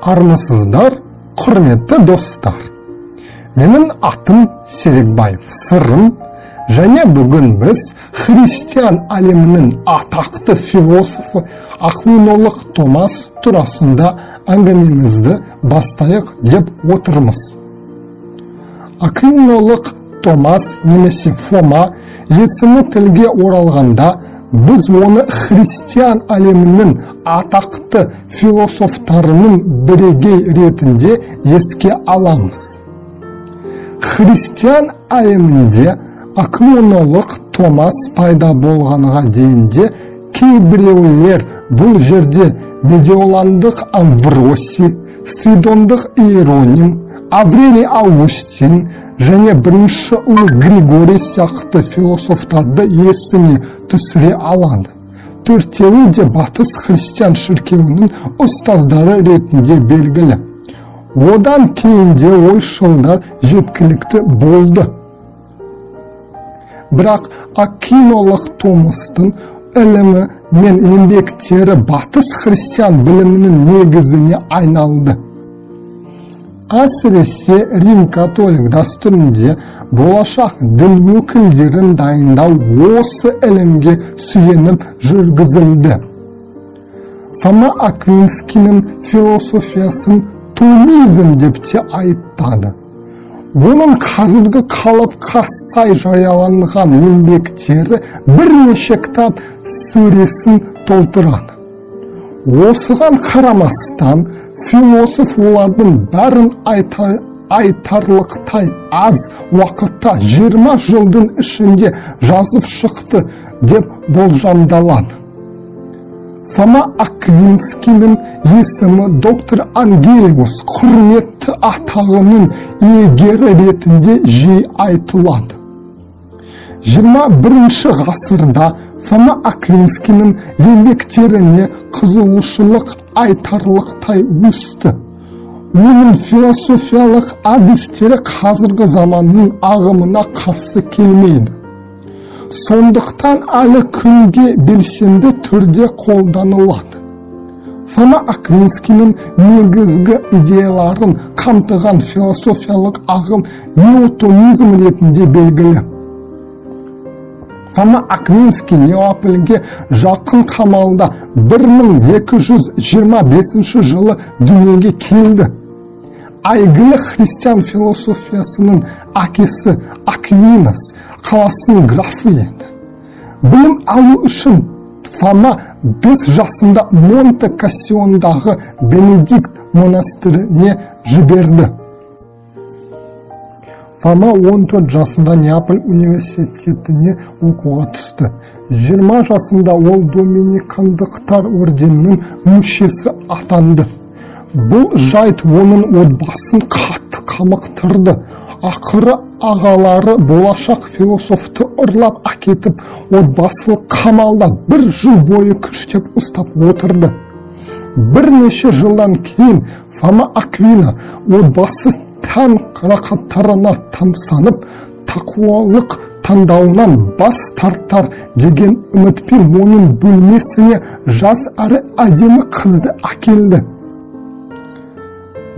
Армысыздар, құрметті достар. Менің атым Серікбаев Сырым, және бүгін біз христиан әлемінің атақты философы ақвинолог Томас турасында әңгімемізді бастайық деп отырмыз. Ақвинолог Томас немесе Фома есімі тілге оралғанда, біз оны христиан әлемінің атақты философтарының бірегей ретінде еске аламыз. Христиан әлемінде ақвинолог Томас пайда болғанға дейінде кейбіреулер бұл жерде медиоландық Амвросий, Стридондық Иероним, Аврелий Августин және бірінші ұлы Григорий сияқты философтарды есіне түсіре алады. Төртеуі де батыс христиан шіркеуінің ұстаздары ретінде белгілі. Одан кейінде ойшылдар жеткілікті болды. Бірақ ақвинолог Томастың ілімі мен еңбектері батыс христиан білімінің негізіне айналды. Әсіресе Рим католик дәстүрінде болашақ дін өкілдерін дайындау осы ілімге сүйеніп жүргізілді. Фома Аквинскийдің философиясын томизм деп те айтады. Оның қазіргі қалыпқа сай жарияланған еңбектері бірнеше кітап сөресін толтырады. Осыған қарамастан, философ олардың бәрін айтарлықтай аз уақытта 20 жылдың ішінде жазып шықты деп болжамдалады. Фома Аквинскийдің есімі доктор Ангелиус құрметті атағының иегері ретінде жиі айтылады. 21 ғасырда Фома Аквинскийдің еңбектеріне қызығушылық айтарлықтай өсті. Оның философиялық әдістері қазіргі заманның ағымына қарсы келмейді. Сондықтан әлі күнге белсенді түрде қолданылады. Фома Аквинскийдің негізгі идеяларын қамтыған философиялық ағым неотомизм ретінде белгілі. Фома Аквинский Неапольге жақын қамалда 1225 жылы дүниеге келді. Әйгілі христиан философиясының әкесі Аквинас қаласының графы еді. Білім алу үшін Фома 5 жасында Монте-Кассиондағы Бенедикт монастыріне жіберді. Фома 14 жасында Неаполь университетіне оқуға түсті. 20 жасында ол доминикандықтар орденінің мүшесі атанды. Бұл жайт оның отбасын қатты қамықтырды. Ақыры ағалары болашақ философты ұрлап әкетіп, отбасылық қамалда 1 жыл бойы күштеп ұстап отырды. Бірнеше жылдан кейін Фома Аквина отбасы тән қарақаттарына тамсанып, тақуалық таңдауынан бас тартар деген үмітпен оның бөлмесіне жас әрі әдемі қызды әкелді.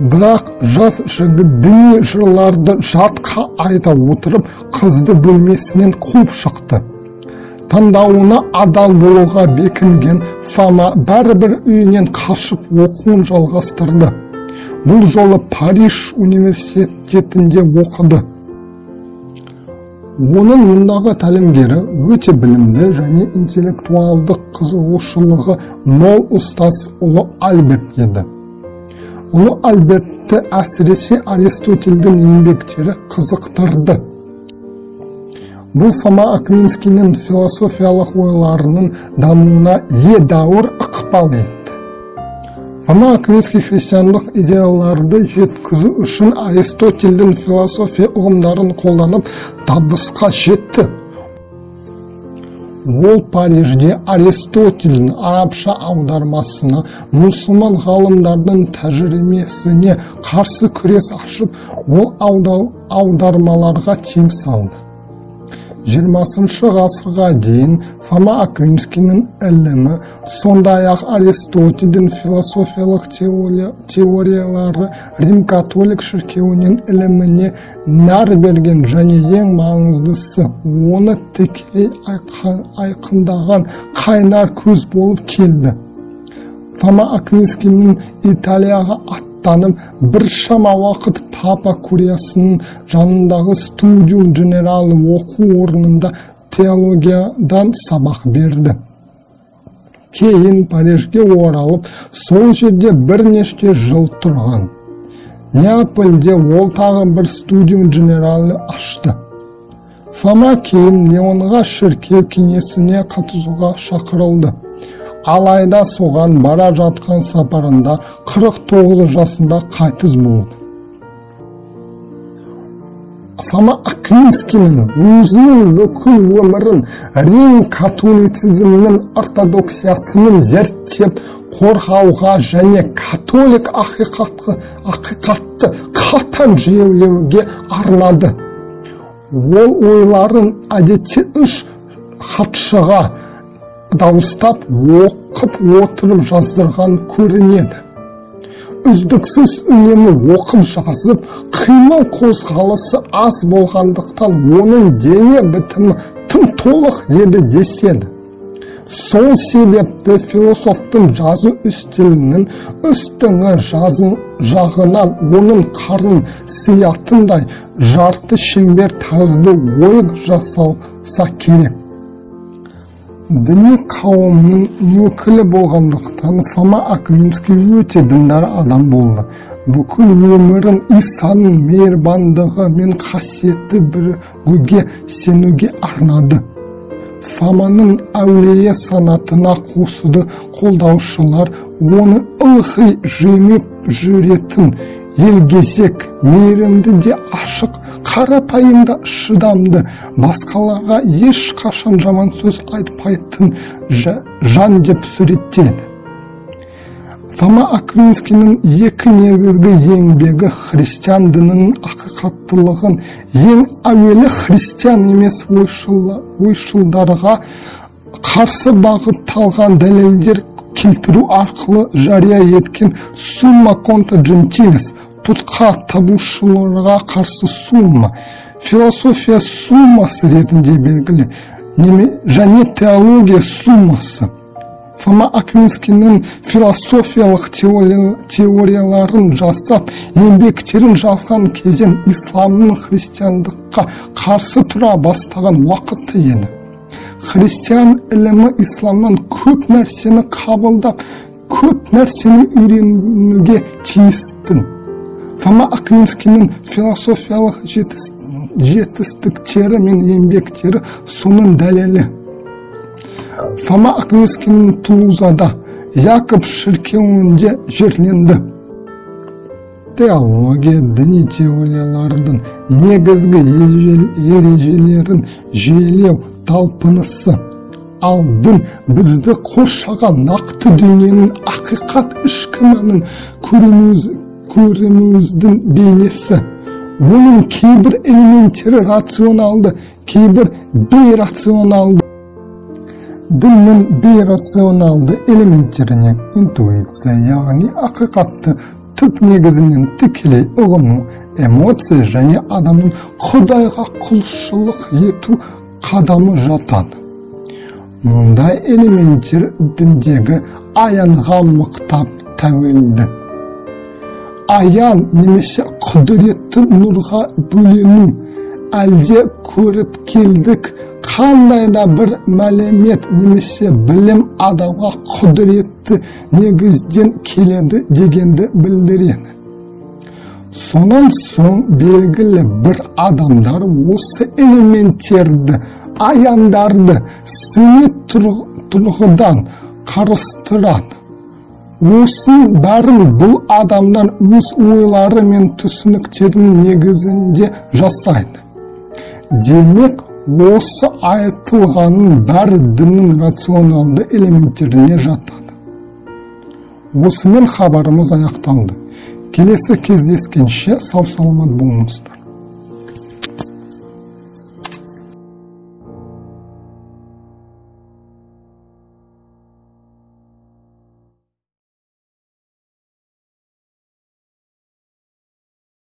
Бірақ жас жігіт діни жырларды жатқа айта отырып, қызды бөлмесінен қуып шықты. Таңдауына адал болуға бекінген Фома бәрібір үйінен қашып оқуын жалғастырды. Бұл жолы Париж университетінде оқыды. Оның мұндағы тәлімгері өте білімді және интеллектуалдық қызығушылығы мол ұстаз ұлы Альберт еді. Ұлы Альбертті әсіресе Аристотельдің еңбектері қызықтырды. Бұл Фома Аквинскийдің философиялық ойларының дамуына едәуір ықпал етті. Фома Аквинский христиандық идеяларды жеткізу үшін Аристотельдің философия ұғымдарын қолданып табысқа жетті. Ол Парижде Аристотельдің арабша аудармасына, мұсылман ғалымдардың тәжірибесіне қарсы күрес ашып, ол аудармаларға тыйым салды. 20 ғасырға дейін Фома Аквинскийдің ілімі, сондай-ақ Аристотельдің философиялық теориялары Рим католик шіркеуінің іліміне нәр берген, және ең маңыздысы, оны тікелей айқындаған қайнар көз болып келді. Фома Аквинскийдің Италияға аттанып, біршама уақыт Папа Куриясының жанындағы Студиум Дженерале оқу орнында теологиядан сабақ берді. Кейін Парижге оралып, сол жерде бірнеше жыл тұрған. Неапольде ол тағы бір Студиум Дженерале ашты. Фома кейін Лионға шіркеу кеңесіне қатысуға шақырылды. Алайда соған бара жатқан сапарында 49 жасында қайтыс болды. Фома Аквинскийдің өзінің бүкіл өмірін Рим католицизмінің ортодоксиясымен зерттеп, қорғауға және католик ақиқатты қатаң жүйелеуге арнады. Ол ойларын әдетте 3 хатшыға дауыстап оқып отырып жаздырған көрінеді. Үздіксіз үнемі оқып жазып, қимыл қозғалысы аз болғандықтан оның дене бітімі тым толық еді деседі. Сол себепті философтың жазу үстелінің үстіңгі жағынан оның қарын сиятындай жарты шеңбер тәрізді ойық жасалса керек. Діни қауымның өкілі болғандықтан Фома Аквинский өте діндар адам болды. Бүкіл өмірін Исаның мейірбандығы мен қасиетті бірігуге сенуге арнады. Фоманың әулие санатына қосуды қолдаушылар оны ылғи жеңіп жүретін, елгезек, мейірімді де ашық, қарапайым да шыдамды, басқаларға ешқашан жаман сөз айтпайтын жан деп суреттеледі. Фома Аквинскийдің 2 негізгі еңбегі христиан дінінің ақиқаттылығын ең әуелі христиан емес ойшылдарға қарсы бағытталған дәлелдер келтіру арқылы жария еткен Summa contra Gentiles, пұтқа табушыларға қарсы сумма, философия суммасы ретінде белгілі, және теология суммасы. Фома Аквинскийдің философиялық теорияларын жасап, еңбектерін жазған кезең исламның христиандыққа қарсы тұра бастаған уақыты еді. Христиан ілімі исламнан көп нәрсені қабылдап, көп нәрсені үйренуге тиістін. Фома Аквинскийдің философиялық жетістіктері мен еңбектері соның дәлелі. Фома Аквинскийдің Тулузада, Якоб шіркеуінде жерленді. Теология, діни теориялардың негізгі ережелерін жүйелеу талпынысы. Ал дін бізді қоршаған нақты дүниенің ақиқат ішкі мәнін көрінуіміздің бейнесі. Оның кейбір элементтері рационалды, кейбір бейрационалды. Діннің бейрационалды элементтеріне интуиция, яғни ақиқатты түп негізінен тікелей ұғыну, эмоция және адамның Құдайға құлшылық ету қадамы жатады. Мұндай элементтер діндегі аянға мықтап тәуелді. Аян немесе құдіретті нұрға бөлену, әлде көріп келдік, қандай да бір мәлімет немесе білім адамға құдіретті негізден келеді дегенді білдіреді. Сонан соң белгілі бір адамдар осы элементтерді, аяндарды сыни тұрғыдан қарастырады. Осының бәрін бұл адамдар өз ойлары мен түсініктерінің негізінде жасайды. Демек, осы айтылғанның бәрі діннің рационалды элементтеріне жатады. Осымен хабарымыз аяқталды. Келесі кездескенше сау саламат болыңыздар.